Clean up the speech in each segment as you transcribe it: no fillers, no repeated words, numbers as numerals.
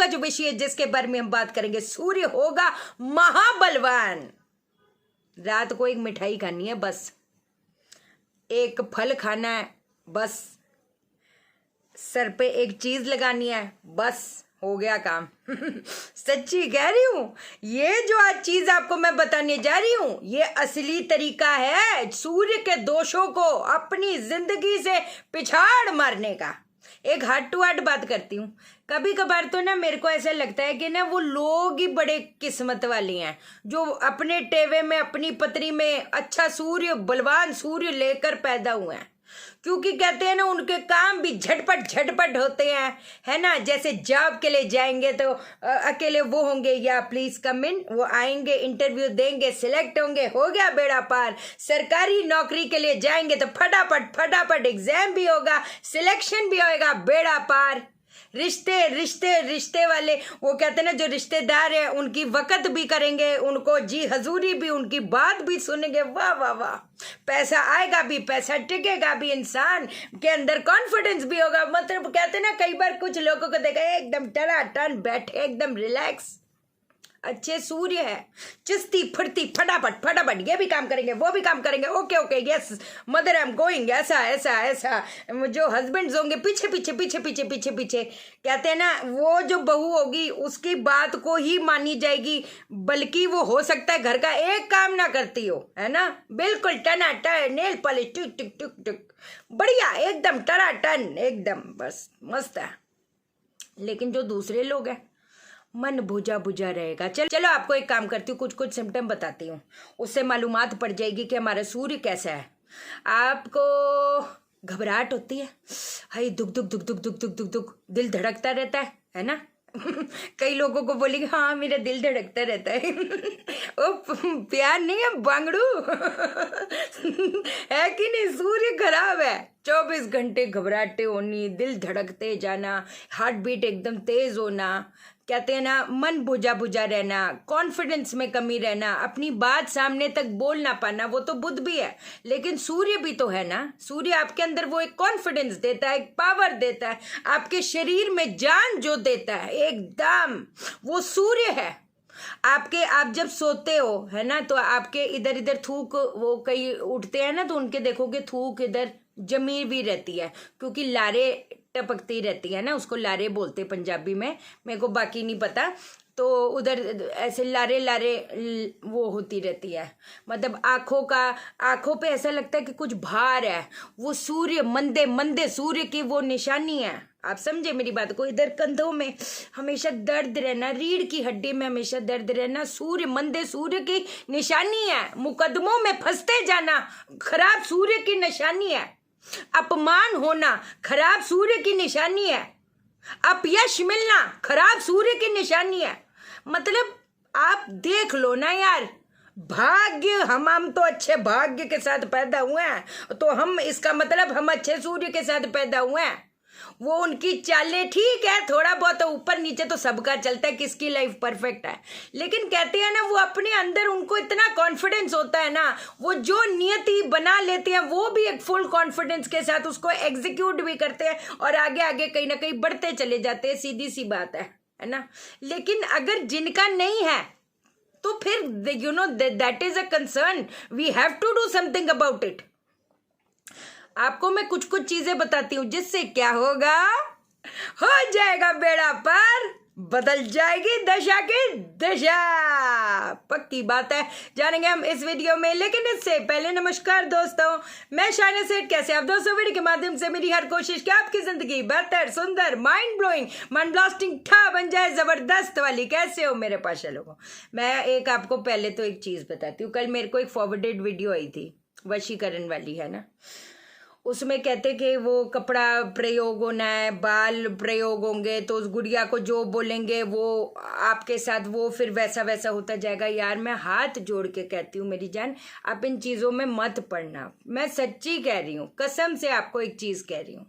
का जो विषय है जिसके बारे में हम बात करेंगे, सूर्य होगा महाबलवान। रात को एक मिठाई खानी है बस, एक फल खाना है बस, सर पे एक चीज लगानी है बस, हो गया काम। सच्ची कह रही हूं, ये जो आज चीज आपको मैं बताने जा रही हूं, ये असली तरीका है सूर्य के दोषों को अपनी जिंदगी से पिछाड़ मारने का। एक हार्ट टू हार्ट बात करती हूँ। कभी कभार तो ना मेरे को ऐसा लगता है कि ना वो लोग ही बड़े किस्मत वाले हैं जो अपने टेवे में, अपनी पत्री में अच्छा सूर्य, बलवान सूर्य लेकर पैदा हुए हैं। क्योंकि कहते हैं ना उनके काम भी झटपट झटपट होते हैं, है ना। जैसे जॉब के लिए जाएंगे तो अकेले वो होंगे, या प्लीज कम इन, वो आएंगे, इंटरव्यू देंगे, सिलेक्ट होंगे, हो गया बेड़ा पार। सरकारी नौकरी के लिए जाएंगे तो फटाफट फटाफट एग्जाम भी होगा, सिलेक्शन भी होएगा, बेड़ा पार। रिश्ते रिश्ते रिश्ते वाले, वो कहते हैं ना जो रिश्तेदार है उनकी वक़्त भी करेंगे, उनको जी हजूरी भी, उनकी बात भी सुनेंगे। वाह वाह वाह, पैसा आएगा भी, पैसा टिकेगा भी, इंसान के अंदर कॉन्फिडेंस भी होगा। मतलब कहते हैं ना कई बार कुछ लोगों को देखा एकदम टनाटन बैठे, एकदम रिलैक्स, अच्छे सूर्य है, चुस्ती फुर्ती, फटाफट फटाफट, ये भी काम करेंगे, वो भी काम करेंगे, okay okay yes mother I am going, ऐसा ऐसा ऐसा। जो हस्बैंड्स होंगे पीछे पीछे पीछे पीछे पीछे पीछे, कहते हैं ना वो जो बहू होगी उसकी बात को ही मानी जाएगी, बल्कि वो हो सकता है घर का एक काम ना करती हो, है ना। बिल्कुल टनाटन, नेल पॉलिश टुक टुक टुक टुक, बढ़िया एकदम टनाटन, एकदम बस मस्त है। लेकिन जो दूसरे लोग हैं मन बुझा बुझा रहेगा। चलो आपको एक काम करती हूँ, कुछ कुछ सिम्टम बताती हूँ, उससे मालूमात पड़ जाएगी कि हमारा सूर्य कैसा है। आपको घबराहट होती है, हाय दुख दुख दुख दुख दुख दुख दुख दुख, दिल धड़कता रहता है ना। कई लोगों को बोलेंगे हाँ मेरा दिल धड़कता रहता है। ओ प्यार नहीं है बांगड़ू। है कि नहीं, सूर्य खराब है। 24 घंटे घबराहटे होनी, दिल धड़कते जाना, हार्ट बीट एकदम तेज होना, कहते हैं ना मन बुझा बुझा रहना, कॉन्फिडेंस में कमी रहना, अपनी बात सामने तक बोल ना पाना। वो तो बुध भी है लेकिन सूर्य भी तो है ना। सूर्य आपके अंदर वो एक कॉन्फिडेंस देता है, एक पावर देता है, आपके शरीर में जान जो देता है, एकदम वो सूर्य है। आपके, आप जब सोते हो है ना तो आपके इधर इधर थूक, वो कई उठते हैं ना तो उनके देखोगे थूक इधर जमी भी रहती है, क्योंकि लारे टपकती रहती है ना, उसको लारे बोलते पंजाबी में, मेरे को बाकी नहीं पता। तो उधर ऐसे लारे लारे वो होती रहती है, मतलब आंखों पे ऐसा लगता है कि कुछ भार है। वो सूर्य, मंदे मंदे सूर्य की वो निशानी है। आप समझे मेरी बात को। इधर कंधों में हमेशा दर्द रहना, रीढ़ की हड्डी में हमेशा दर्द रहना, सूर्य, मंदे सूर्य की निशानी है। मुकदमों में फंसते जाना खराब सूर्य की निशानी है। अपमान होना खराब सूर्य की निशानी है। अपयश मिलना खराब सूर्य की निशानी है। मतलब आप देख लो ना यार, भाग्य, हम तो अच्छे भाग्य के साथ पैदा हुए हैं, तो हम, इसका मतलब हम अच्छे सूर्य के साथ पैदा हुए हैं। वो उनकी चालें ठीक है, थोड़ा बहुत ऊपर नीचे तो सबका चलता है, किसकी लाइफ परफेक्ट है, लेकिन कहते हैं ना वो अपने अंदर उनको इतना कॉन्फिडेंस होता है ना, वो जो नियति बना लेते हैं वो भी एक फुल कॉन्फिडेंस के साथ उसको एग्जीक्यूट भी करते हैं और आगे आगे कहीं ना कहीं बढ़ते चले जाते हैं। सीधी सी बात है ना। लेकिन अगर जिनका नहीं है तो फिर you know that is a concern, we have to do something about it. आपको मैं कुछ कुछ चीजें बताती हूँ जिससे क्या होगा, हो जाएगा बेड़ा पार, बदल जाएगी दशा की दिशा। पक्की बात है, जानेंगे हम इस वीडियो में। लेकिन इससे पहले नमस्कार दोस्तों, मैं शाइना सेठ। कैसे आप दोस्तों? वीडियो के माध्यम से मेरी हर कोशिश कि आपकी जिंदगी बेहतर, सुंदर, माइंड ब्लोइंग, माइंड ब्लास्टिंग ठा बन जाए, जबरदस्त वाली। कैसे हो मेरे पास लोगों? मैं एक आपको पहले तो एक चीज बताती हूँ। कल मेरे को एक फॉरवर्डेड वीडियो आई थी, वशीकरण वाली, है ना। उसमें कहते कि वो कपड़ा प्रयोग होना है, बाल प्रयोग होंगे, तो उस गुड़िया को जो बोलेंगे वो आपके साथ वो फिर वैसा वैसा होता जाएगा। यार मैं हाथ जोड़ के कहती हूँ मेरी जान, आप इन चीज़ों में मत पड़ना। मैं सच्ची कह रही हूँ, कसम से आपको एक चीज़ कह रही हूँ,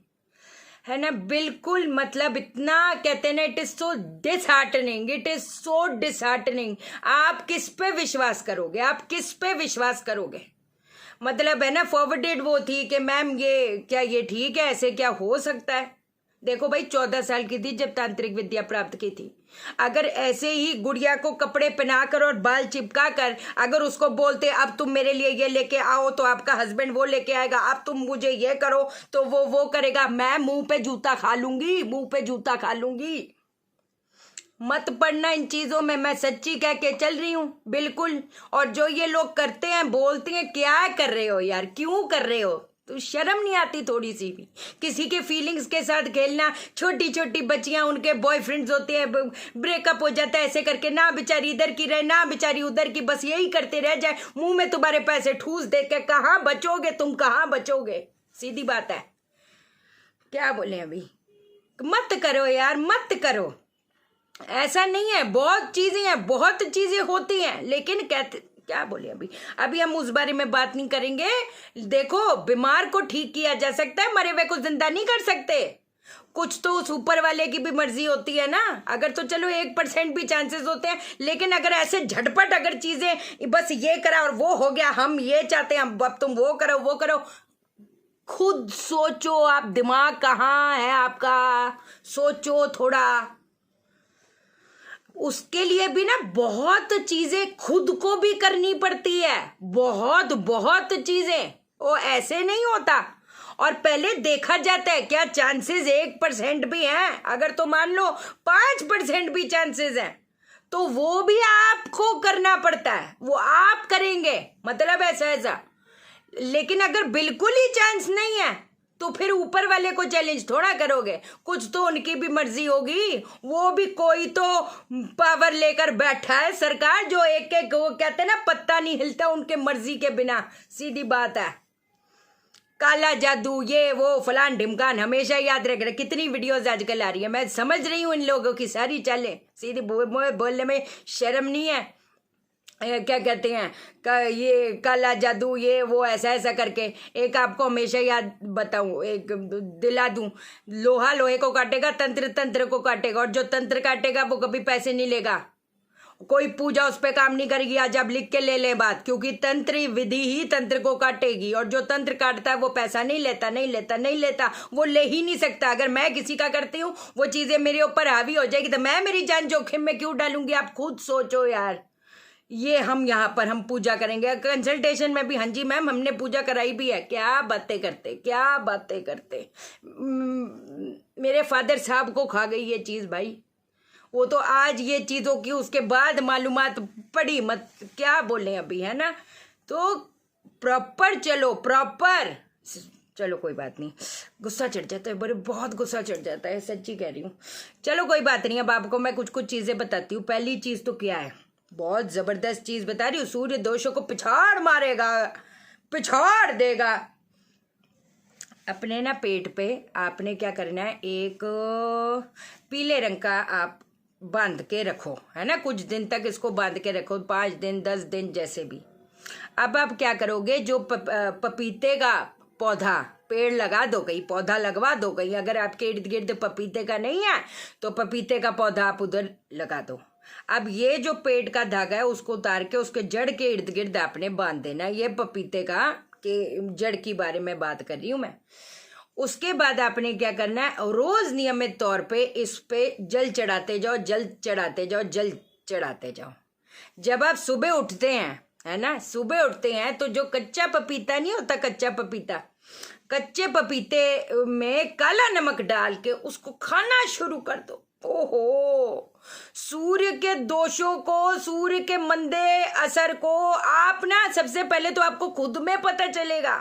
है ना। बिल्कुल, मतलब इतना कहते हैं ना, it is so disheartening, it is so disheartening. आप किस पे विश्वास करोगे? आप किस पे विश्वास करोगे? मतलब है ना, फॉरवर्डेड वो थी कि मैम ये क्या, ये ठीक है, ऐसे क्या हो सकता है? देखो भाई 14 साल की थी जब तांत्रिक विद्या प्राप्त की थी। अगर ऐसे ही गुड़िया को कपड़े पहना कर और बाल चिपका कर अगर उसको बोलते अब तुम मेरे लिए ये लेके आओ तो आपका हस्बैंड वो लेके आएगा, अब तुम मुझे ये करो तो वो करेगा, मैं मुंह पे जूता खा लूंगी, मुंह पे जूता खा लूंगी। मत पड़ना इन चीजों में, मैं सच्ची कह के चल रही हूं बिल्कुल। और जो ये लोग करते हैं बोलते हैं क्या कर रहे हो यार, क्यों कर रहे हो, तो शर्म नहीं आती थोड़ी सी भी? किसी के फीलिंग्स के साथ खेलना। छोटी छोटी बच्चियां उनके बॉयफ्रेंड्स होते हैं, ब्रेकअप हो जाता है ऐसे करके, ना बेचारी इधर की रहे ना बेचारी उधर की, बस यही करते रह जाए, मुंह में तुम्हारे पैसे ठूस दे के कहाँ बचोगे तुम, कहाँ बचोगे? सीधी बात है, क्या बोले अभी। मत करो यार, मत करो, ऐसा नहीं है। बहुत चीजें हैं, बहुत चीजें होती हैं, लेकिन कहते क्या बोले अभी, अभी हम उस बारे में बात नहीं करेंगे। देखो बीमार को ठीक किया जा सकता है, मरे हुए को जिंदा नहीं कर सकते। कुछ तो उस ऊपर वाले की भी मर्जी होती है ना। अगर तो चलो 1% भी चांसेस होते हैं, लेकिन अगर ऐसे झटपट अगर चीजें बस ये करा और वो हो गया, हम ये चाहते हैं अब तुम वो करो वो करो, खुद सोचो आप, दिमाग कहाँ है आपका, सोचो थोड़ा। उसके लिए भी ना बहुत चीजें खुद को भी करनी पड़ती है, बहुत बहुत चीजें, वो ऐसे नहीं होता। और पहले देखा जाता है क्या चांसेस 1% भी हैं, अगर तो मान लो 5% भी चांसेस हैं तो वो भी आपको करना पड़ता है, वो आप करेंगे, मतलब ऐसा। लेकिन अगर बिल्कुल ही चांस नहीं है तो फिर ऊपर वाले को चैलेंज थोड़ा करोगे, कुछ तो उनकी भी मर्जी होगी। वो भी कोई तो पावर लेकर बैठा है सरकार, जो एक एक वो कहते हैं ना पत्ता नहीं हिलता उनके मर्जी के बिना, सीधी बात है। काला जादू ये वो फलान ढिमकान, हमेशा याद रखना। कितनी वीडियोस आजकल आ रही है, मैं समझ रही हूँ इन लोगों की सारी चालें, सीधी बोलने में शर्म नहीं है। क्या कहते हैं ये काला जादू ये वो ऐसा करके। एक आपको हमेशा याद बताऊं, एक दिला दूं, लोहा लोहे को काटेगा, तंत्र तंत्र को काटेगा, और जो तंत्र काटेगा वो कभी पैसे नहीं लेगा, कोई पूजा उस पर काम नहीं करेगी। आज आप लिख के ले ले बात, क्योंकि तंत्र विधि ही तंत्र को काटेगी, और जो तंत्र काटता है वो पैसा नहीं लेता, नहीं लेता, नहीं लेता, वो ले ही नहीं सकता। अगर मैं किसी का करती हूँ वो चीजें मेरे ऊपर हावी हो जाएगी तो मैं मेरी जान जोखिम में क्यों डालूंगी? आप खुद सोचो यार। ये हम यहाँ पर हम पूजा करेंगे, कंसल्टेशन में भी हाँ जी मैम हमने पूजा कराई भी है, क्या बातें करते, क्या बातें करते। मेरे फादर साहब को खा गई ये चीज़ भाई, वो तो आज ये चीज़ों की उसके बाद मालूमात पड़ी, मत क्या बोलें अभी, है ना। तो प्रॉपर चलो, प्रॉपर चलो, कोई बात नहीं। गुस्सा चढ़ जाता है, बड़े बहुत गुस्सा चढ़ जाता है, सच्ची कह रही हूँ। चलो कोई बात नहीं, अब आपको मैं कुछ कुछ चीज़ें बताती हूँ। पहली चीज़ तो क्या है, बहुत जबरदस्त चीज बता रही हूँ, सूर्य दोषों को पिछाड़ मारेगा, पिछाड़ देगा। अपने ना पेट पे आपने क्या करना है, एक पीले रंग का आप बांध के रखो, है ना, कुछ दिन तक इसको बांध के रखो, 5 दिन 10 दिन जैसे भी। अब आप क्या करोगे, जो पपीते का पौधा पेड़ लगा दो, कहीं पौधा लगवा दो, कहीं अगर आपके इर्द गिर्द पपीते का नहीं है तो पपीते का पौधा आप उधर लगा दो। अब ये जो पेट का धागा है उसको उतार के उसके जड़ के इर्द गिर्द आपने बांध देना। ये पपीते का के जड़ की बारे में बात कर रही हूं मैं। उसके बाद आपने क्या करना है, रोज नियमित तौर पे इस पे जल चढ़ाते जाओ, जल चढ़ाते जाओ, जल चढ़ाते जाओ। जब आप सुबह उठते हैं, है ना, सुबह उठते हैं तो जो कच्चा पपीता नहीं होता, कच्चा पपीता, कच्चे पपीते में काला नमक डाल के उसको खाना शुरू कर दो। ओहो, सूर्य के दोषों को, सूर्य के मंदे असर को आप ना, सबसे पहले तो आपको खुद में पता चलेगा,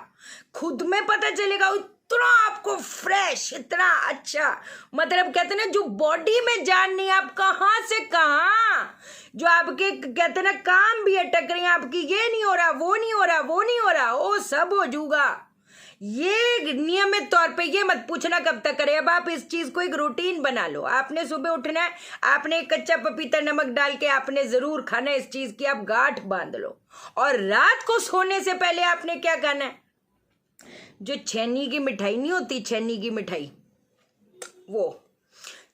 खुद में पता चलेगा, इतना आपको फ्रेश, इतना अच्छा, मतलब कहते ना जो बॉडी में जान नहीं, आप कहाँ से कहाँ, जो आपके कहते ना काम भी अटक रहे हैं आपकी, ये नहीं हो रहा, वो नहीं हो रहा, वो नहीं हो रहा, वो सब हो जाऊगा। ये नियमित तौर पे, ये मत पूछना कब तक करे। अब आप इस चीज को एक रूटीन बना लो। आपने सुबह उठना है, आपने एक कच्चा पपीता नमक डाल के आपने जरूर खाना है, इस चीज की आप गांठ बांध लो। और रात को सोने से पहले आपने क्या खाना है, जो छेनी की मिठाई नहीं होती, छेनी की मिठाई, वो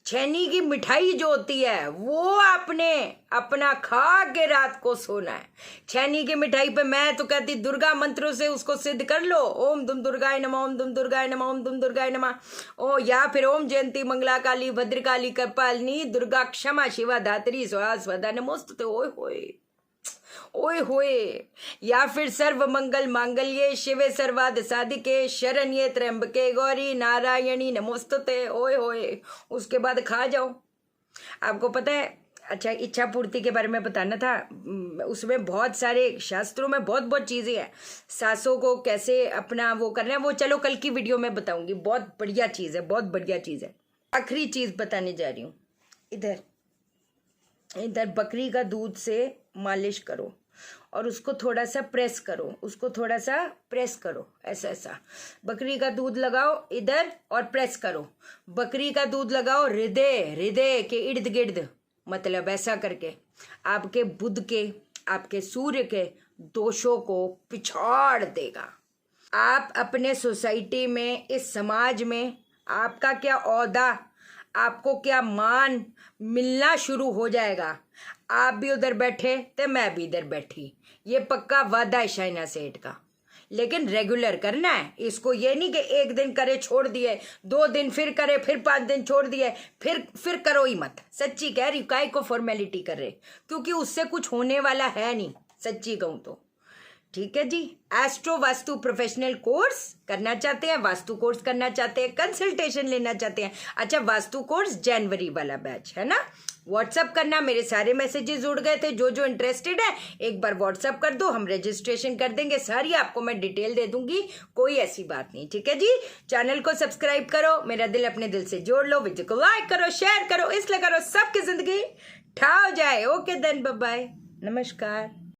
छेनी की मिठाई जो होती है वो आपने अपना खा के रात को सोना है। छेनी की मिठाई पे मैं तो कहती दुर्गा मंत्रों से उसको सिद्ध कर लो, ओम दुम दुर्गाय नमः, ओम दुम दुर्गाय नमः, ओम दुम दुर्गाय नमः, ओ या फिर ओम जयंती मंगला काली भद्रकाली कपालिनी दुर्गा क्षमा शिवा धात्री स्वाहा स्वधा नमोस्तुते। ओए होए ओए होए। या फिर सर्व मंगल मांगल्ये शिवे सर्वाद साधिके शरण्ये त्र्यंबके गौरी नारायणी नमोस्तुते। ओए होए। उसके बाद खा जाओ। आपको पता है, अच्छा इच्छा पूर्ति के बारे में बताना था, उसमें बहुत सारे शास्त्रों में बहुत बहुत चीजें हैं, सासों को कैसे अपना वो करना है, वो चलो कल की वीडियो में बताऊंगी। बहुत बढ़िया चीज है, बहुत बढ़िया चीज है। आखिरी चीज बताने जा रही हूँ। इधर इधर बकरी का दूध से मालिश करो और उसको थोड़ा सा प्रेस करो, उसको थोड़ा सा प्रेस करो, ऐसा ऐसा। बकरी का दूध लगाओ इधर और प्रेस करो। बकरी का दूध लगाओ हृदय हृदय के इर्द गिर्द, मतलब ऐसा करके आपके बुध के, आपके सूर्य के दोषों को पिछाड़ देगा। आप अपने सोसाइटी में, इस समाज में आपका क्या ओहदा, आपको क्या मान मिलना शुरू हो जाएगा। आप भी उधर बैठे तो मैं भी इधर बैठी, ये पक्का वादा है शाइना सेठ का। लेकिन रेगुलर करना है इसको, ये नहीं कि एक दिन करे छोड़ दिए, 2 दिन फिर करे, फिर 5 दिन छोड़ दिए, फिर करो ही मत। सच्ची कह रही, काय को फॉर्मेलिटी कर रहे, क्योंकि उससे कुछ होने वाला है नहीं, सच्ची कहूं तो। ठीक है जी। एस्ट्रो वास्तु प्रोफेशनल कोर्स करना चाहते हैं, वास्तु कोर्स करना चाहते हैं, कंसल्टेशन लेना चाहते हैं, अच्छा वास्तु कोर्स जनवरी वाला बैच है ना, व्हाट्सअप करना। मेरे सारे मैसेजेस उड़ गए थे, जो इंटरेस्टेड है एक बार व्हाट्सअप कर दो, हम रजिस्ट्रेशन कर देंगे। सारी आपको मैं डिटेल दे दूंगी, कोई ऐसी बात नहीं। ठीक है जी। चैनल को सब्सक्राइब करो, मेरा दिल अपने दिल से जोड़ लो, वीडियो को लाइक करो, शेयर करो, इसलिए करो सबकी जिंदगी ठा हो जाए। ओके देन, बाय बाय, नमस्कार।